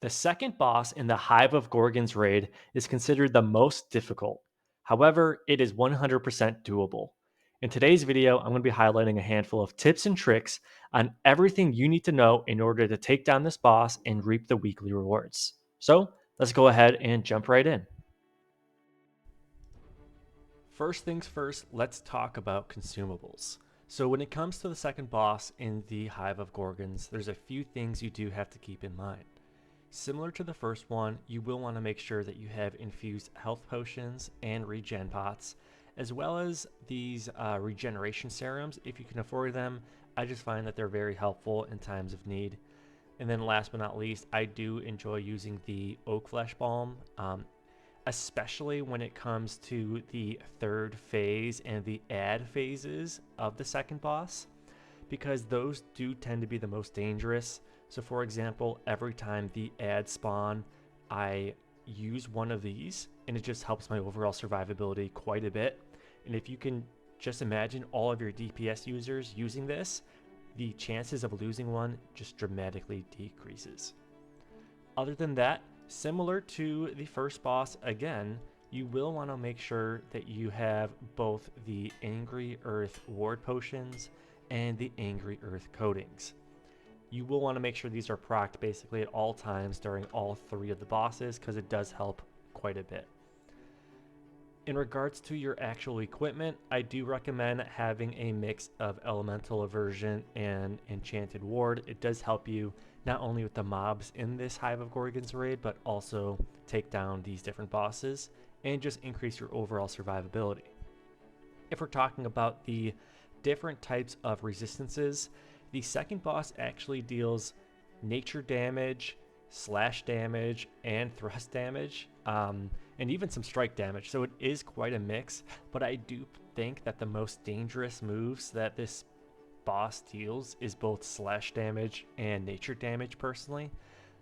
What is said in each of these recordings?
The second boss in the Hive of Gorgons raid is considered the most difficult. However, it is 100% doable. In today's video, I'm going to be highlighting a handful of tips and tricks on everything you need to know in order to take down this boss and reap the weekly rewards. So, let's go ahead and jump right in. First things first, let's talk about consumables. So when it comes to the second boss in the Hive of Gorgons, there's a few things you do have to keep in mind. Similar to the first one, you will want to make sure that you have infused health potions and regen pots, as well as these regeneration serums if you can afford them. I just find that they're very helpful in times of need. And then last but not least, I do enjoy using the oak flesh balm, especially when it comes to the third phase and the add phases of the second boss, because those do tend to be the most dangerous. So for example, every time the add spawn, I use one of these and it just helps my overall survivability quite a bit. And if you can just imagine all of your DPS users using this, the chances of losing one just dramatically decreases. Other than that, similar to the first boss again, you will want to make sure that you have both the Angry Earth ward potions and the Angry Earth coatings. You will want to make sure these are procced basically at all times during all three of the bosses, because it does help quite a bit. In regards to your actual equipment, I do recommend having a mix of Elemental Aversion and Enchanted Ward. It does help you not only with the mobs in this Hive of Gorgons raid, but also take down these different bosses and just increase your overall survivability. If we're talking about the different types of resistances, the second boss actually deals nature damage, slash damage, and thrust damage, and even some strike damage. So it is quite a mix, but I do think that the most dangerous moves that this boss deals is both slash damage and nature damage personally.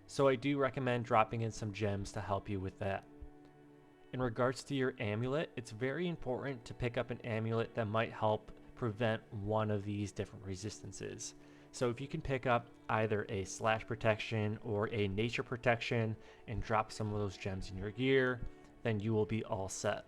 So I do recommend dropping in some gems to help you with that. In regards to your amulet, it's very important to pick up an amulet that might help prevent one of these different resistances. So if you can pick up either a slash protection or a nature protection and drop some of those gems in your gear, then you will be all set.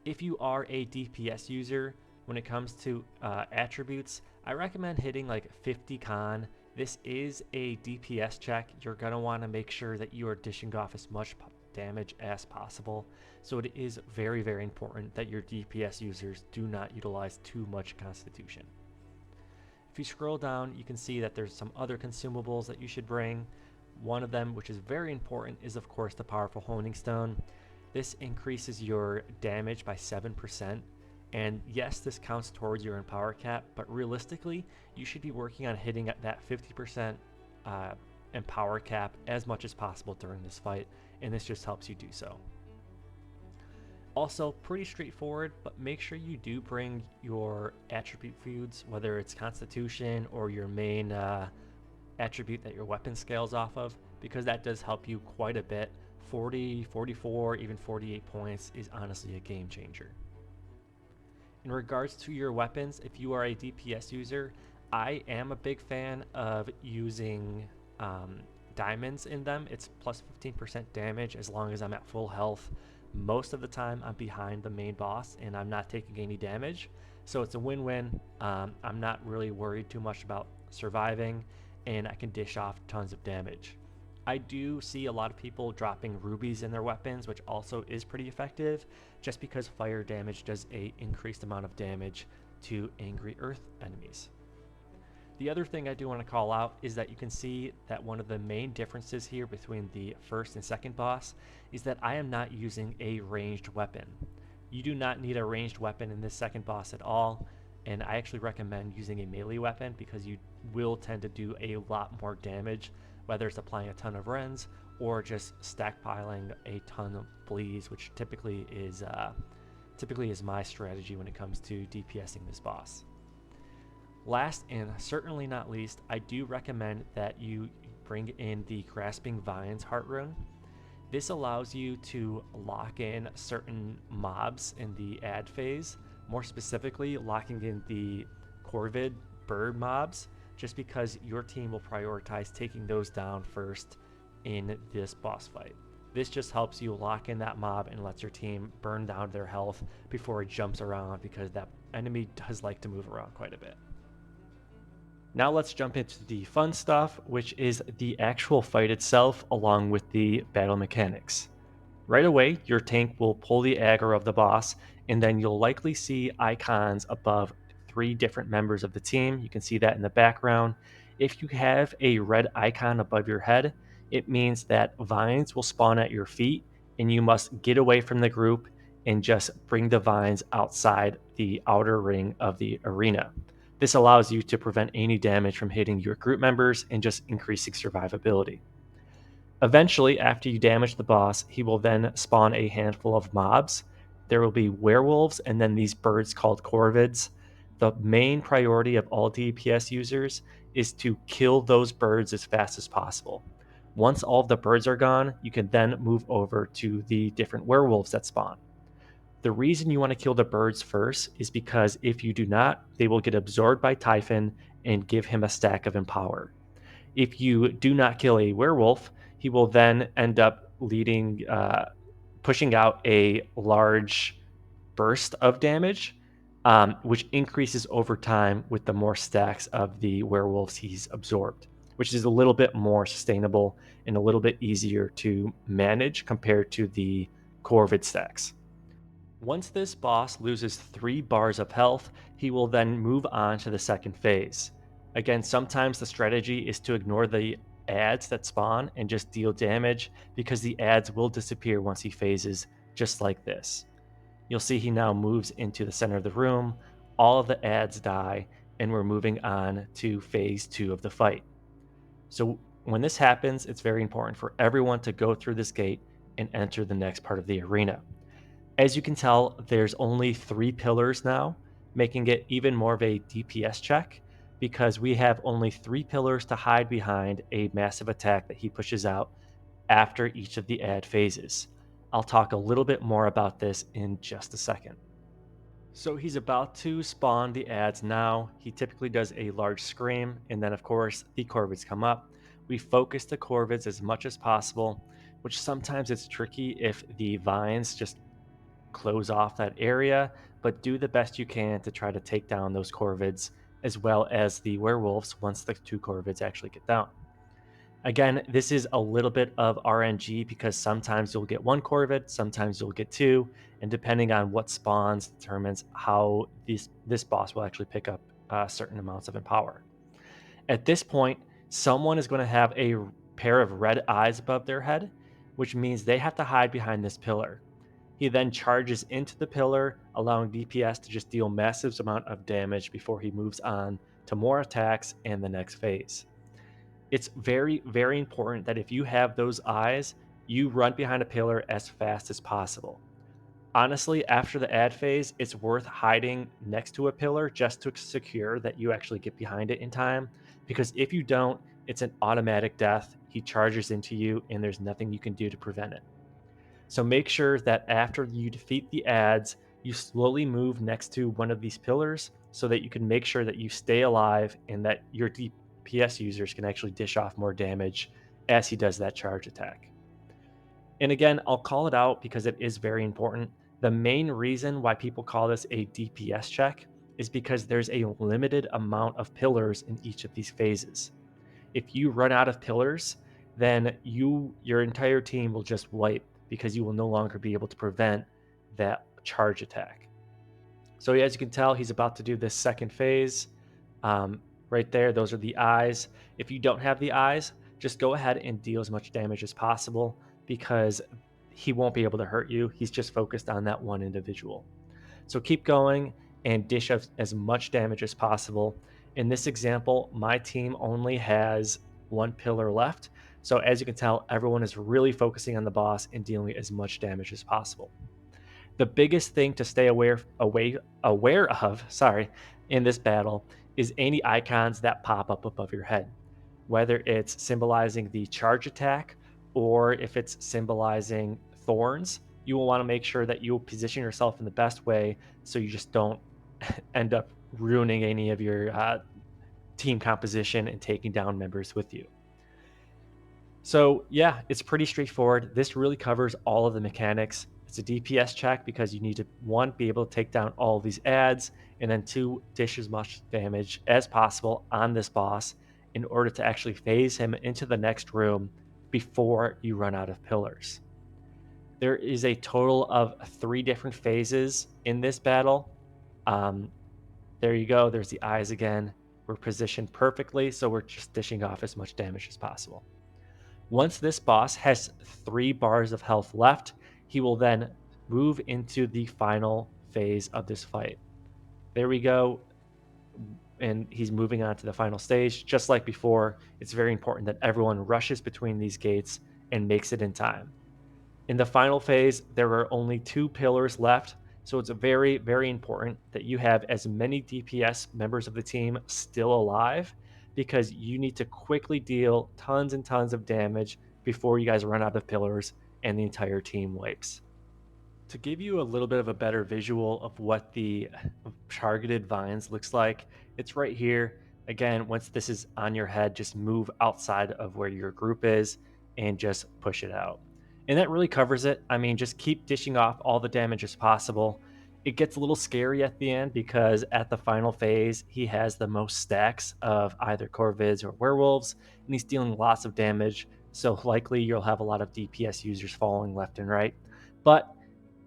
If you are a DPS user, when it comes to attributes, I recommend hitting like 50 con. This is a DPS check. You're going to want to make sure that you are dishing off as much damage as possible. So it is very, very important that your DPS users do not utilize too much constitution. If you scroll down, you can see that there's some other consumables that you should bring. One of them, which is very important, is of course the powerful honing stone. This increases your damage by 7%. And yes, this counts towards your empower cap, but realistically, you should be working on hitting at that 50% empower cap as much as possible during this fight, and this just helps you do so. Also, pretty straightforward, but make sure you do bring your attribute foods, whether it's Constitution or your main attribute that your weapon scales off of, because that does help you quite a bit. 40, 44, even 48 points is honestly a game changer. In regards to your weapons, if you are a DPS user, I am a big fan of using diamonds in them. It's plus 15% damage as long as I'm at full health. Most of the time I'm behind the main boss and I'm not taking any damage, so it's a win-win. I'm not really worried too much about surviving, and I can dish off tons of damage. I do see a lot of people dropping rubies in their weapons, which also is pretty effective, just because fire damage does a increased amount of damage to angry earth enemies. The other thing I do want to call out is that you can see that one of the main differences here between the first and second boss is that I am not using a ranged weapon. You do not need a ranged weapon in this second boss at all, and I actually recommend using a melee weapon because you will tend to do a lot more damage, whether it's applying a ton of rends or just stackpiling a ton of bleeds, which typically is my strategy when it comes to DPSing this boss. Last and certainly not least, I do recommend that you bring in the Grasping Vines Heart Rune. This allows you to lock in certain mobs in the add phase, more specifically locking in the Corvid bird mobs, just because your team will prioritize taking those down first in this boss fight. This just helps you lock in that mob and lets your team burn down their health before it jumps around, because that enemy does like to move around quite a bit. Now let's jump into the fun stuff, which is the actual fight itself along with the battle mechanics. Right away, your tank will pull the aggro of the boss, and then you'll likely see icons above 3 different members of the team. You can see that in the background. If you have a red icon above your head, it means that vines will spawn at your feet, and you must get away from the group and just bring the vines outside the outer ring of the arena. This allows you to prevent any damage from hitting your group members and just increasing survivability. Eventually, after you damage the boss, he will then spawn a handful of mobs. There will be werewolves and then these birds called corvids. The main priority of all DPS users is to kill those birds as fast as possible. Once all of the birds are gone, you can then move over to the different werewolves that spawn. The reason you want to kill the birds first is because if you do not, they will get absorbed by Typhon and give him a stack of empower. If you do not kill a werewolf, he will then end up pushing out a large burst of damage, which increases over time with the more stacks of the werewolves he's absorbed, which is a little bit more sustainable and a little bit easier to manage compared to the corvid stacks. Once this boss loses 3 bars of health, he will then move on to the second phase. Again, sometimes the strategy is to ignore the ads that spawn and just deal damage, because the ads will disappear once he phases, just like this. You'll see he now moves into the center of the room, all of the ads die, and we're moving on to phase 2 of the fight. So when this happens, it's very important for everyone to go through this gate and enter the next part of the arena. As you can tell, there's only 3 pillars now, making it even more of a DPS check, because we have only 3 pillars to hide behind a massive attack that he pushes out after each of the ad phases. I'll talk a little bit more about this in just a second. So he's about to spawn the ads now. He typically does a large scream, and then of course the corvids come up. We focus the corvids as much as possible, which sometimes it's tricky if the vines just close off that area, but do the best you can to try to take down those corvids as well as the werewolves once the 2 corvids actually get down. Again, this is a little bit of RNG, because sometimes you'll get 1 corvid, sometimes you'll get 2, and depending on what spawns determines how this boss will actually pick up certain amounts of empower. At this point, someone is going to have a pair of red eyes above their head, which means they have to hide behind this pillar. He then charges into the pillar, allowing DPS to just deal massive amount of damage before he moves on to more attacks and the next phase. It's very, very important that if you have those eyes, you run behind a pillar as fast as possible. Honestly, after the ad phase, it's worth hiding next to a pillar just to secure that you actually get behind it in time, because if you don't, it's an automatic death. He charges into you, and there's nothing you can do to prevent it. So make sure that after you defeat the ads, you slowly move next to one of these pillars so that you can make sure that you stay alive and that your DPS users can actually dish off more damage as he does that charge attack. And again, I'll call it out because it is very important. The main reason why people call this a DPS check is because there's a limited amount of pillars in each of these phases. If you run out of pillars, then your entire team will just wipe, because you will no longer be able to prevent that charge attack. So as you can tell, he's about to do this second phase. Right there, those are the eyes. If you don't have the eyes, just go ahead and deal as much damage as possible, because he won't be able to hurt you. He's just focused on that one individual. So keep going and dish out as much damage as possible. In this example, my team only has 1 pillar left. So as you can tell, everyone is really focusing on the boss and dealing as much damage as possible. The biggest thing to stay aware of, in this battle is any icons that pop up above your head, whether it's symbolizing the charge attack or if it's symbolizing thorns. You will want to make sure that you position yourself in the best way so you just don't end up ruining any of your team composition and taking down members with you. So yeah, it's pretty straightforward. This really covers all of the mechanics. It's a DPS check because you need to, one, be able to take down all of these ads, and then two, dish as much damage as possible on this boss in order to actually phase him into the next room before you run out of pillars. There is a total of 3 different phases in this battle. Um, there you go. There's the eyes again. We're positioned perfectly, so we're just dishing off as much damage as possible. Once this boss has 3 bars of health left, he will then move into the final phase of this fight. There we go. And he's moving on to the final stage. Just like before, it's very important that everyone rushes between these gates and makes it in time. In the final phase, there are only 2 pillars left, so it's very, very important that you have as many DPS members of the team still alive because you need to quickly deal tons and tons of damage before you guys run out of pillars and the entire team wipes. To give you a little bit of a better visual of what the targeted vines looks like, it's right here. Again, once this is on your head, just move outside of where your group is and just push it out. And that really covers it. I mean, just keep dishing off all the damage as possible. It gets a little scary at the end because at the final phase, he has the most stacks of either corvids or werewolves, and he's dealing lots of damage. So likely you'll have a lot of DPS users falling left and right. But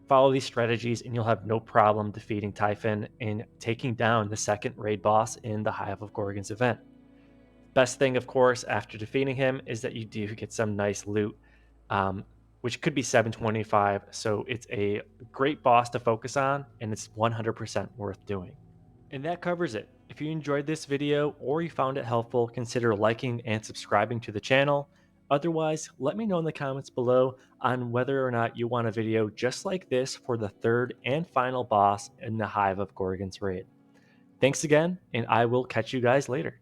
follow these strategies, and you'll have no problem defeating Typhon and taking down the second raid boss in the Hive of Gorgons event. Best thing, of course, after defeating him is that you do get some nice loot, um, which could be 725. So it's a great boss to focus on, and it's 100% worth doing. And that covers it. If you enjoyed this video or you found it helpful, consider liking and subscribing to the channel. Otherwise, let me know in the comments below on whether or not you want a video just like this for the third and final boss in the Hive of Gorgons raid. Thanks again, and I will catch you guys later.